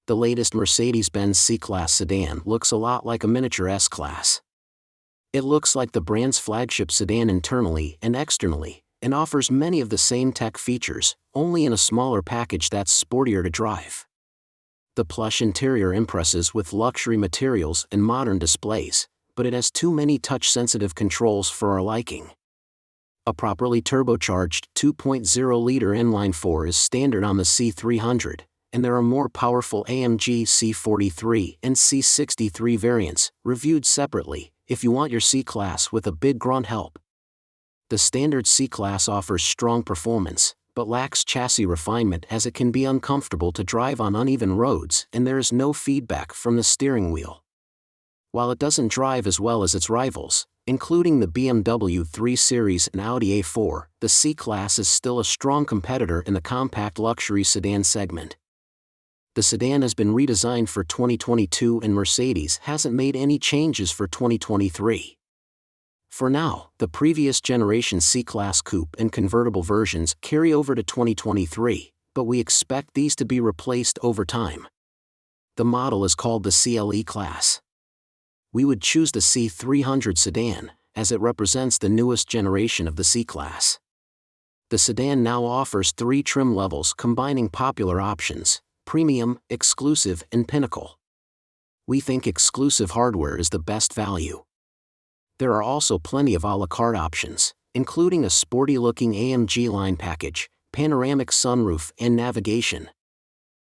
The latest Mercedes-Benz C-Class sedan looks a lot like a miniature S-Class. It looks like the brand's flagship sedan internally and externally, and offers many of the same tech features, only in a smaller package that's sportier to drive. The plush interior impresses with luxury materials and modern displays, but it has too many touch-sensitive controls for our liking. A properly turbocharged 2.0-liter inline-4 is standard on the C300, and there are more powerful AMG C43 and C63 variants, reviewed separately, if you want your C-Class with a big grunt help. The standard C-Class offers strong performance, but lacks chassis refinement as it can be uncomfortable to drive on uneven roads and there is no feedback from the steering wheel. While it doesn't drive as well as its rivals, including the BMW 3 Series and Audi A4, the C-Class is still a strong competitor in the compact luxury sedan segment. The sedan has been redesigned for 2022 and Mercedes hasn't made any changes for 2023. For now, the previous generation C-Class coupe and convertible versions carry over to 2023, but we expect these to be replaced over time. The model is called the CLE class. We would choose the C300 sedan, as it represents the newest generation of the C-Class. The sedan now offers 3 trim levels combining popular options: Premium, Exclusive, and Pinnacle. We think exclusive hardware is the best value. There are also plenty of a la carte options, including a sporty-looking AMG Line package, panoramic sunroof and navigation,